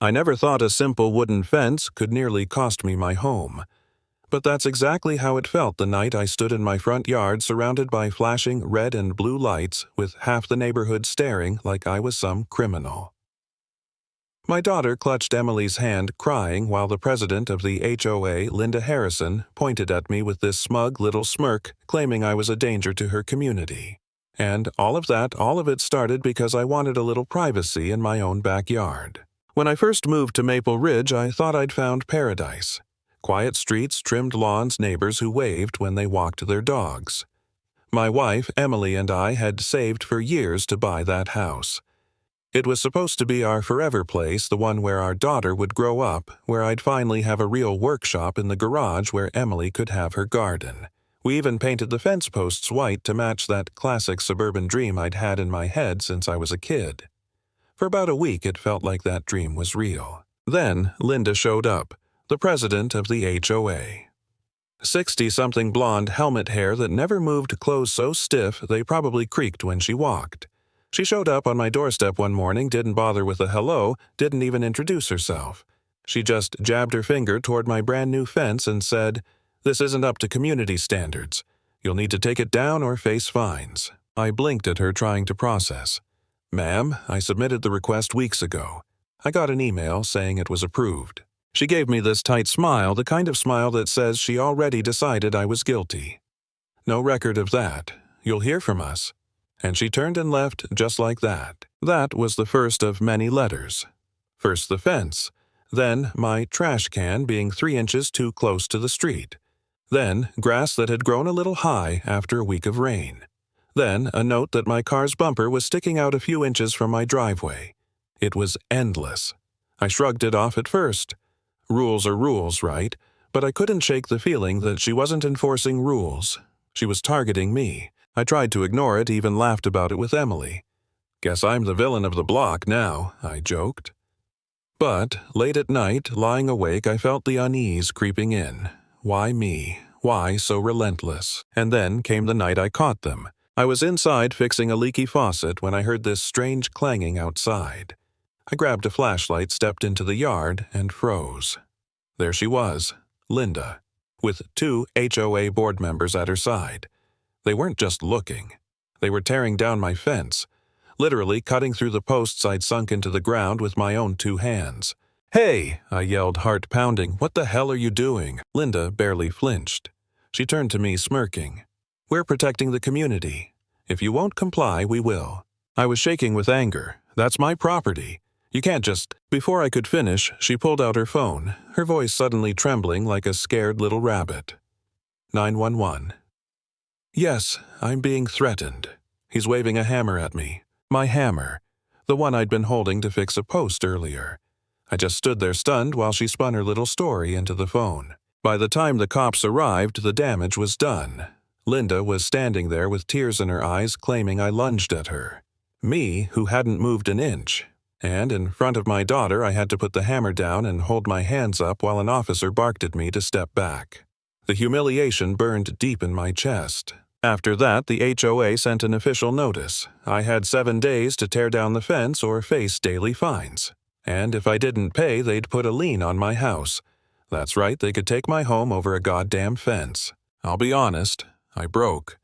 I never thought a simple wooden fence could nearly cost me my home. But that's exactly how it felt the night I stood in my front yard surrounded by flashing red and blue lights with half the neighborhood staring like I was some criminal. My daughter clutched Emily's hand, crying, while the president of the HOA, Linda Harrison, pointed at me with this smug little smirk, claiming I was a danger to her community. And all of it started because I wanted a little privacy in my own backyard. When I first moved to Maple Ridge, I thought I'd found paradise. Quiet streets, trimmed lawns, neighbors who waved when they walked their dogs. My wife, Emily, and I had saved for years to buy that house. It was supposed to be our forever place, the one where our daughter would grow up, where I'd finally have a real workshop in the garage where Emily could have her garden. We even painted the fence posts white to match that classic suburban dream I'd had in my head since I was a kid. For about a week it felt like that dream was real. Then Linda showed up, the president of the HOA. 60-something blonde helmet hair that never moved clothes so stiff they probably creaked when she walked. She showed up on my doorstep one morning, didn't bother with a hello, didn't even introduce herself. She just jabbed her finger toward my brand new fence and said, "This isn't up to community standards. You'll need to take it down or face fines." I blinked at her, trying to process. "Ma'am, I submitted the request weeks ago. I got an email saying it was approved." She gave me this tight smile, the kind of smile that says she already decided I was guilty. "No record of that. You'll hear from us." And she turned and left just like that. That was the first of many letters. First the fence, then my trash can being 3 inches too close to the street, then grass that had grown a little high after a week of rain, then a note that my car's bumper was sticking out a few inches from my driveway. It was endless. I shrugged it off at first. Rules are rules, right? But I couldn't shake the feeling that she wasn't enforcing rules. She was targeting me. I tried to ignore it, even laughed about it with Emily. "Guess I'm the villain of the block now," I joked. But late at night, lying awake, I felt the unease creeping in. Why me? Why so relentless? And then came the night I caught them. I was inside fixing a leaky faucet when I heard this strange clanging outside. I grabbed a flashlight, stepped into the yard, and froze. There she was, Linda, with 2 HOA board members at her side. They weren't just looking. They were tearing down my fence, literally cutting through the posts I'd sunk into the ground with my own 2 hands. "Hey!" I yelled, heart pounding. "What the hell are you doing?" Linda barely flinched. She turned to me, smirking. "We're protecting the community. If you won't comply, we will." I was shaking with anger. "That's my property. You can't just—" Before I could finish, she pulled out her phone, her voice suddenly trembling like a scared little rabbit. 911. "Yes, I'm being threatened." He's waving a hammer at me. My hammer. The one I'd been holding to fix a post earlier. I just stood there stunned while she spun her little story into the phone. By the time the cops arrived, the damage was done. Linda was standing there with tears in her eyes, claiming I lunged at her. Me, who hadn't moved an inch. And in front of my daughter, I had to put the hammer down and hold my hands up while an officer barked at me to step back. The humiliation burned deep in my chest. After that, the HOA sent an official notice. I had 7 days to tear down the fence or face daily fines. And if I didn't pay, they'd put a lien on my house. That's right, they could take my home over a goddamn fence. I'll be honest, I broke.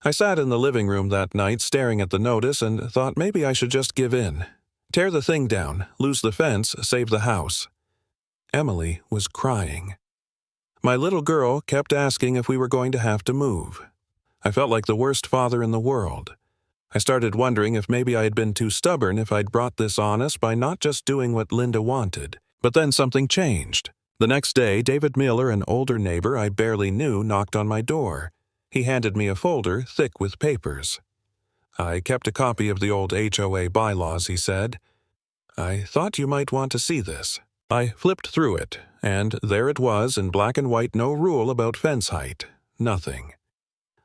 I sat in the living room that night staring at the notice and thought maybe I should just give in. Tear the thing down, lose the fence, save the house. Emily was crying. My little girl kept asking if we were going to have to move. I felt like the worst father in the world. I started wondering if maybe I had been too stubborn if I'd brought this on us by not just doing what Linda wanted. But then something changed. The next day, David Miller, an older neighbor I barely knew, knocked on my door. He handed me a folder thick with papers. "I kept a copy of the old HOA bylaws," he said. "I thought you might want to see this." I flipped through it, and there it was in black and white, no rule about fence height. Nothing.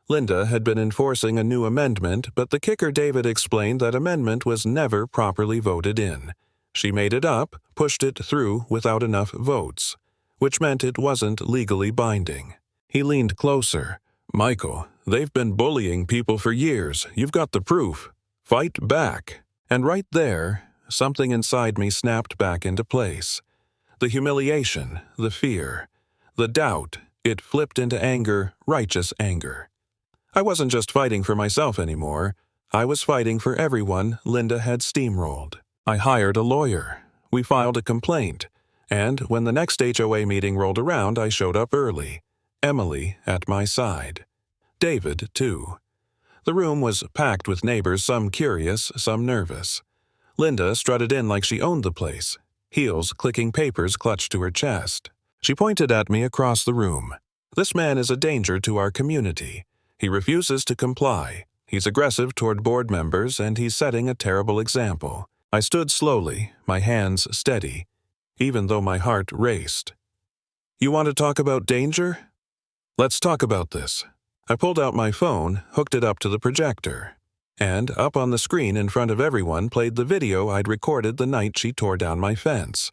Linda had been enforcing a new amendment, but the kicker, David explained, that amendment was never properly voted in. She made it up, pushed it through without enough votes, which meant it wasn't legally binding. He leaned closer. "Michael, they've been bullying people for years. You've got the proof. Fight back." And right there, something inside me snapped back into place. The humiliation, the fear, the doubt, it flipped into anger, righteous anger. I wasn't just fighting for myself anymore. I was fighting for everyone Linda had steamrolled. I hired a lawyer. We filed a complaint. And when the next HOA meeting rolled around, I showed up early. Emily at my side. David, too. The room was packed with neighbors, some curious, some nervous. Linda strutted in like she owned the place, heels clicking papers clutched to her chest. She pointed at me across the room. "This man is a danger to our community. He refuses to comply. He's aggressive toward board members, and he's setting a terrible example." I stood slowly, my hands steady, even though my heart raced. "You want to talk about danger? Let's talk about this." I pulled out my phone, hooked it up to the projector, and up on the screen in front of everyone played the video I'd recorded the night she tore down my fence.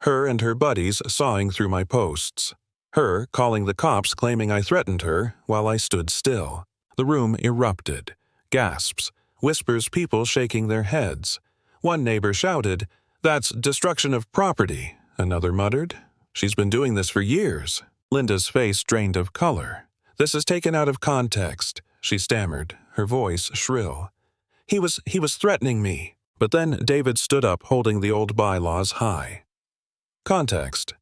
Her and her buddies sawing through my posts. Her calling the cops claiming I threatened her while I stood still. The room erupted. Gasps, whispers, people shaking their heads. One neighbor shouted, "That's destruction of property." Another muttered, "She's been doing this for years." Linda's face drained of color. "This is taken out of context," she stammered, her voice shrill. He was threatening me." But then David stood up holding the old bylaws high. "Context.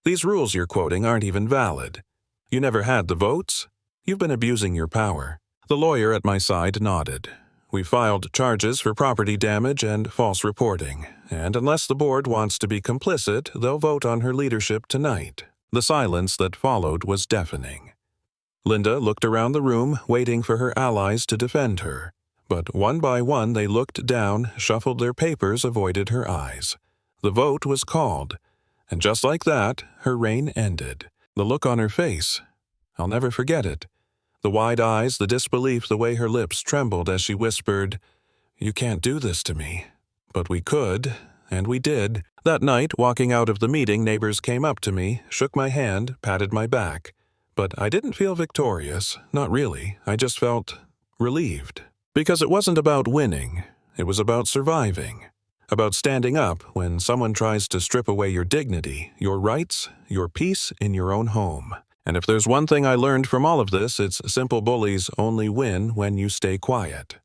These rules you're quoting aren't even valid. You never had the votes? You've been abusing your power." The lawyer at my side nodded. "We filed charges for property damage and false reporting, and unless the board wants to be complicit, they'll vote on her leadership tonight." The silence that followed was deafening. Linda looked around the room, waiting for her allies to defend her. But one by one they looked down, shuffled their papers, avoided her eyes. The vote was called. And just like that, her reign ended. The look on her face, I'll never forget it. The wide eyes, the disbelief, the way her lips trembled as she whispered, "You can't do this to me." But we could, and we did. That night, walking out of the meeting, neighbors came up to me, shook my hand, patted my back. But I didn't feel victorious, not really. I just felt relieved. Because it wasn't about winning, it was about surviving. About standing up when someone tries to strip away your dignity, your rights, your peace in your own home. And if there's one thing I learned from all of this, it's simple bullies only win when you stay quiet.